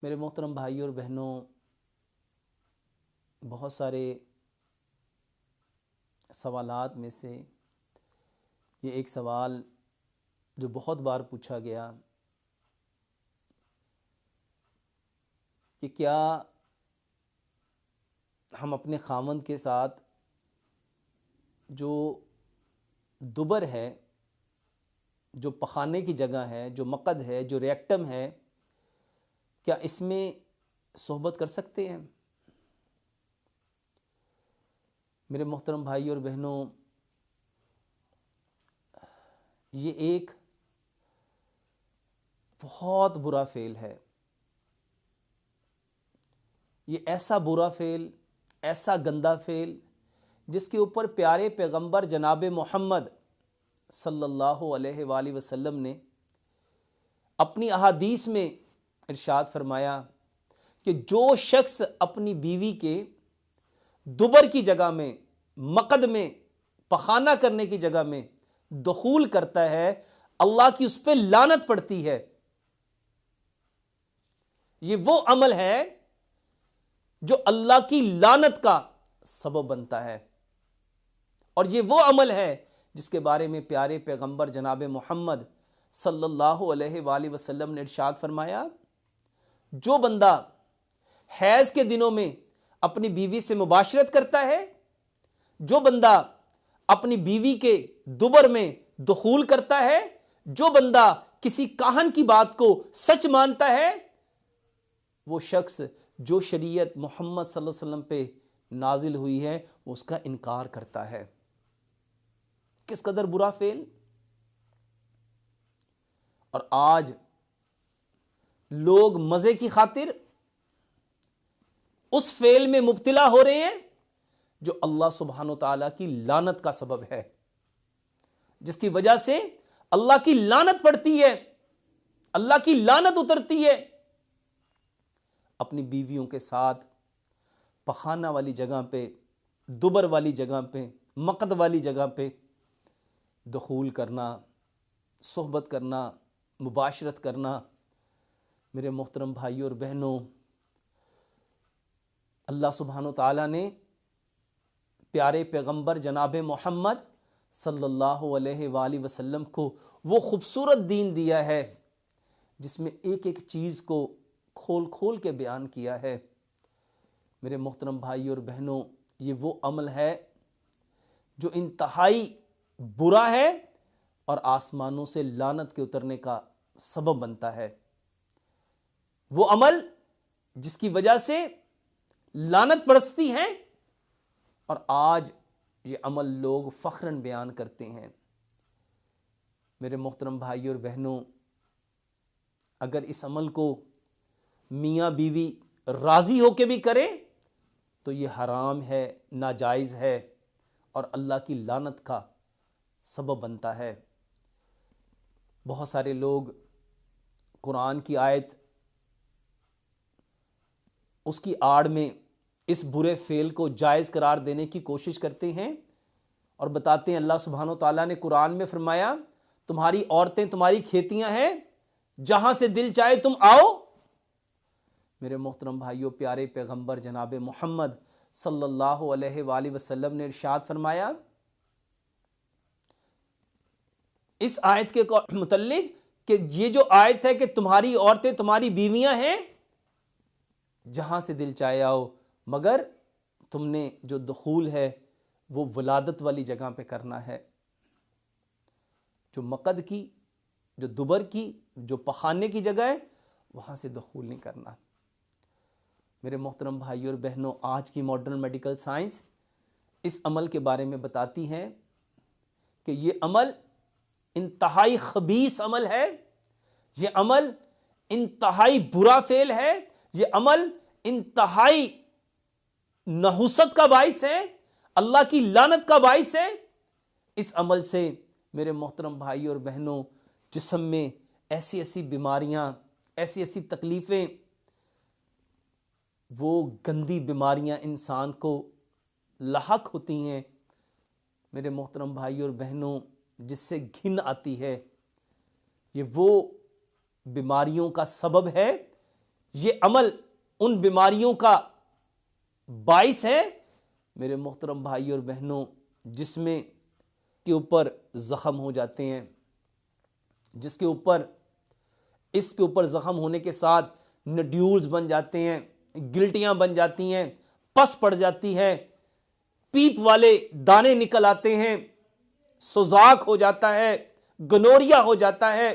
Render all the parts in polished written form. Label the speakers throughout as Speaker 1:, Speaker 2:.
Speaker 1: मेरे मोहतरम भाई और बहनों, बहुत सारे सवालात में से ये एक सवाल जो बहुत बार पूछा गया कि क्या हम अपने खामंद के साथ जो दुबर है, जो पखाने की जगह है, जो मकद है, जो रेक्टम है, क्या इसमें सोहबत कर सकते हैं? मेरे मोहतरम भाई और बहनों, ये एक बहुत बुरा फेल है। ये ऐसा बुरा फेल, ऐसा गंदा फेल जिसके ऊपर प्यारे पैगंबर जनाब मोहम्मद सल्लल्लाहु अलैहि वसल्लम ने अपनी अहादीस में इरशाद फरमाया कि जो शख्स अपनी बीवी के दुबर की जगह में, मकद में, पखाना करने की जगह में दुखूल करता है, अल्लाह की उस पर लानत पड़ती है। ये वो अमल है जो अल्लाह की लानत का सबब बनता है, और ये वो अमल है जिसके बारे में प्यारे पैगंबर जनाब मोहम्मद सल्लल्लाहु अलैहि वसल्लम ने इरशाद फरमाया, जो बंदा हैज के दिनों में अपनी बीवी से मुबाशरत करता है, जो बंदा अपनी बीवी के दुबर में दुखूल करता है, जो बंदा किसी काहन की बात को सच मानता है, वो शख्स जो शरीयत मोहम्मद सल्लल्लाहु अलैहि वसल्लम पे नाजिल हुई है वो उसका इनकार करता है। किस कदर बुरा फेल। और आज लोग मजे की खातिर उस फेल में मुब्तिला हो रहे हैं जो अल्लाह सुब्हानो ताला की लानत का सबब है, जिसकी वजह से अल्लाह की लानत पड़ती है, अल्लाह की लानत उतरती है। अपनी बीवियों के साथ पखाना वाली जगह पे, दुबर वाली जगह पे, मकद वाली जगह पे दुखूल करना, सोहबत करना, मुबाशरत करना। मेरे मोहतरम भाई और बहनों, अल्लाह सुब्हानो ताला ने प्यारे पैगंबर जनाब मोहम्मद सल्लल्लाहु अलैहि वसल्लम को वो खूबसूरत दीन दिया है जिसमें एक एक चीज़ को खोल खोल के बयान किया है। मेरे मोहतरम भाई और बहनों, ये वो अमल है जो इंतहाई बुरा है और आसमानों से लानत के उतरने का सबब बनता है। वो अमल जिसकी वजह से लानत बरसती है, और आज ये अमल लोग फ़ख्रन बयान करते हैं। मेरे मोहतरम भाई और बहनों, अगर इस अमल को मियाँ बीवी राज़ी होके भी करे तो ये हराम है, नाजायज़ है और अल्लाह की लानत का सबब बनता है। बहुत सारे लोग कुरान की आयत, उसकी आड़ में इस बुरे फेल को जायज़ करार देने की कोशिश करते हैं और बताते हैं अल्लाह सुब्हानो ताला ने कुरान में फरमाया, तुम्हारी औरतें तुम्हारी खेतियां हैं, जहां से दिल चाहे तुम आओ। मेरे मोहतरम भाइयों, प्यारे पैगंबर जनाब मोहम्मद सल्लल्लाहु अलैहि वसल्लम ने इरशाद फरमाया इस आयत के मुतल्लिक कि ये जो आयत है कि तुम्हारी औरतें तुम्हारी बीवियां हैं, जहां से दिल चाहे आओ, मगर तुमने जो दुखूल है वो वलादत वाली जगह पे करना है। जो मकद की, जो दुबर की, जो पखाने की जगह है, वहां से दुखूल नहीं करना। मेरे मोहतरम भाई और बहनों, आज की मॉडर्न मेडिकल साइंस इस अमल के बारे में बताती हैं कि ये अमल इंतहाई खबीस अमल है, ये अमल इंतहाई बुरा फेल है, ये अमल इंतहाई नहुसत का बाइस है, अल्लाह की लानत का बाइस है। इस अमल से मेरे मोहतरम भाई और बहनों, जिस्म में ऐसी ऐसी बीमारियां, ऐसी ऐसी तकलीफ़ें, वो गंदी बीमारियां इंसान को लाहक होती हैं। मेरे मोहतरम भाई और बहनों, जिससे घिन आती है, ये वो बीमारियों का सबब है ये अमल उन बीमारियों का बाइस है मेरे मोहतरम भाई और बहनों, जिसमें के ऊपर ज़ख़म हो जाते हैं, जिसके ऊपर इसके ऊपर ज़ख़म होने के साथ नड्यूल्स बन जाते हैं, गिल्टियां बन जाती हैं, पस पड़ जाती है, पीप वाले दाने निकल आते हैं, सुजाक हो जाता है, गनोरिया हो जाता है।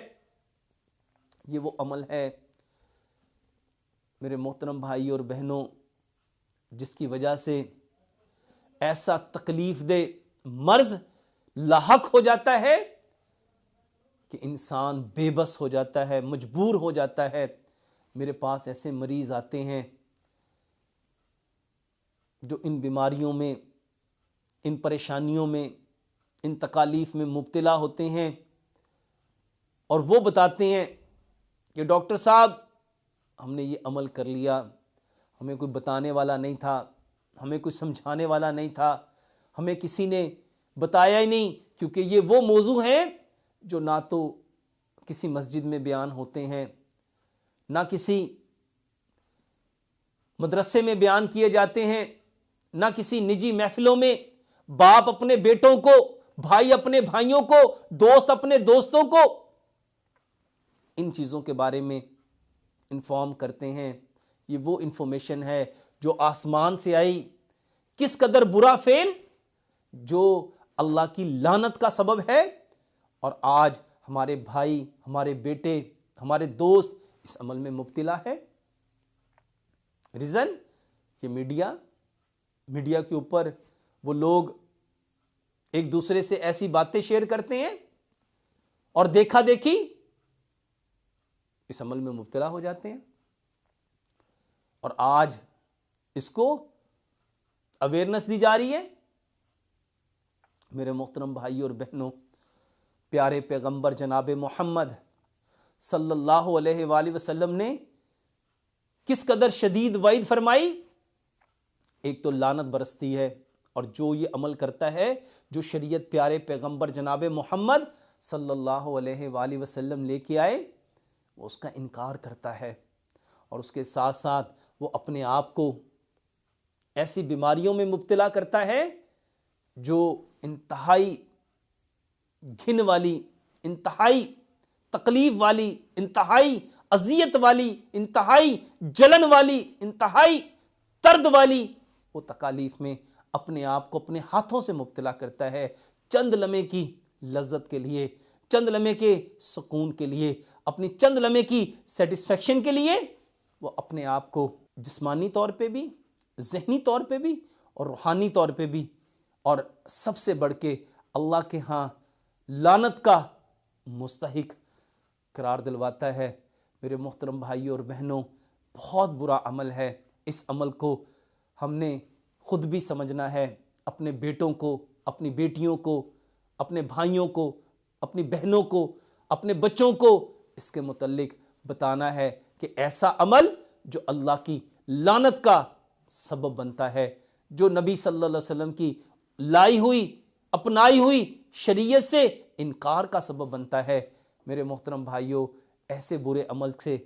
Speaker 1: ये वो अमल है मेरे मोहतरम भाई और बहनों, जिसकी वजह से ऐसा तकलीफ दे मर्ज लाहक हो जाता है कि इंसान बेबस हो जाता है, मजबूर हो जाता है। मेरे पास ऐसे मरीज आते हैं जो इन बीमारियों में, इन परेशानियों में, इन तकालीफ में मुब्तला होते हैं और वो बताते हैं कि डॉक्टर साहब हमने ये अमल कर लिया, हमें कोई बताने वाला नहीं था, हमें कोई समझाने वाला नहीं था, हमें किसी ने बताया ही नहीं, क्योंकि ये वो मौजू हैं जो ना तो किसी मस्जिद में बयान होते हैं, ना किसी मदरसे में बयान किए जाते हैं, ना किसी निजी महफिलों में बाप अपने बेटों को, भाई अपने भाइयों को, दोस्त अपने दोस्तों को इन चीज़ों के बारे में इन्फॉर्म करते हैं। ये वो इंफॉर्मेशन है जो आसमान से आई, किस कदर बुरा फेल जो अल्लाह की लानत का सबब है। और आज हमारे भाई, हमारे बेटे, हमारे दोस्त इस अमल में मुब्तला है। रीज़न ये मीडिया के ऊपर वो लोग एक दूसरे से ऐसी बातें शेयर करते हैं और देखा देखी इस अमल में मुब्तला हो जाते हैं। और आज इसको अवेयरनेस दी जा रही है। मेरे मोहतरम भाई और बहनों, प्यारे पैगंबर जनाब मोहम्मद सल्लल्लाहु अलैहि वसल्लम ने किस कदर शदीद वईद फरमाई। एक तो लानत बरसती है, और जो ये अमल करता है, जो शरीयत प्यारे पैगंबर जनाब मोहम्मद सल्लल्लाहु अलैहि वसल्लम लेके आए, वो उसका इनकार करता है। और उसके साथ साथ वो अपने आप को ऐसी बीमारियों में मुब्तला करता है जो इंतहाई घिन वाली, इंतहाई तकलीफ वाली, इंतहाई अजियत वाली, इंतहाई जलन वाली, इंतहाई दर्द वाली वो तकालीफ में अपने आप को अपने हाथों से मुब्तला करता है। चंद लम्हे की लज्जत के लिए, चंद लम्हे के सुकून के लिए, अपनी चंद लम्हे की सेटिस्फेक्शन के लिए वो अपने आप को जिस्मानी तौर पे भी, ज़हनी तौर पे भी और रूहानी तौर पे भी, और सबसे बढ़ के अल्लाह के यहाँ लानत का मुस्तहिक करार दिलवाता है। मेरे मोहतरम भाइयों और बहनों, बहुत बुरा अमल है। इस अमल को हमने खुद भी समझना है, अपने बेटों को, अपनी बेटियों को, अपने भाइयों को, अपनी बहनों को, अपने बच्चों को इसके मुतल्लिक बताना है कि ऐसा अमल जो अल्लाह की लानत का सबब बनता है, जो नबी सल्लल्लाहु अलैहि वसल्लम की लाई हुई, अपनाई हुई शरीयत से इनकार का सबब बनता है। मेरे मोहतरम भाइयों, ऐसे बुरे अमल से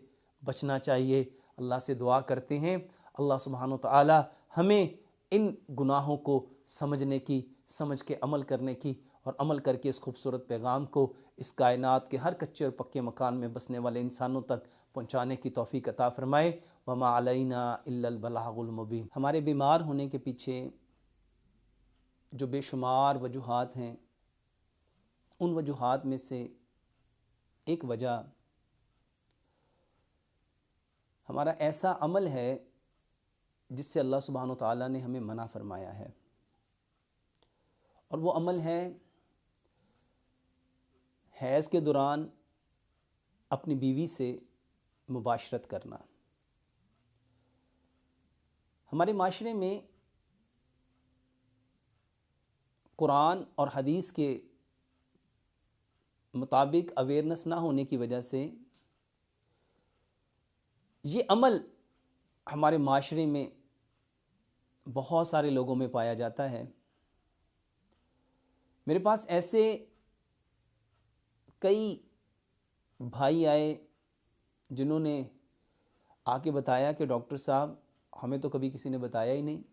Speaker 1: बचना चाहिए। अल्लाह से दुआ करते हैं अल्लाह सुब्हानो तआला हमें इन गुनाहों को समझने की, समझ के अमल करने की, और अमल करके इस खूबसूरत पैगाम को इस कायनात के हर कच्चे और पक्के मकान में बसने वाले इंसानों तक पहुँचाने की तौफीक अता फरमाए। वमा अलैना इल्लल बलागुल मुबीन। हमारे बीमार होने के पीछे जो बेशुमार वजूहात हैं, उन वजूहात में से एक वजह हमारा ऐसा अमल है जिससे अल्लाह सुब्हानो तआला ने हमें मना फरमाया है, और वो अमल है हैज़ के दौरान अपनी बीवी से मुबाशरत करना। हमारे माशरे में कुरान और हदीस के मुताबिक अवेयरनेस ना होने की वजह से ये अमल हमारे माशरे में बहुत सारे लोगों में पाया जाता है। मेरे पास ऐसे कई भाई आए जिन्होंने आके बताया कि डॉक्टर साहब हमें तो कभी किसी ने बताया ही नहीं,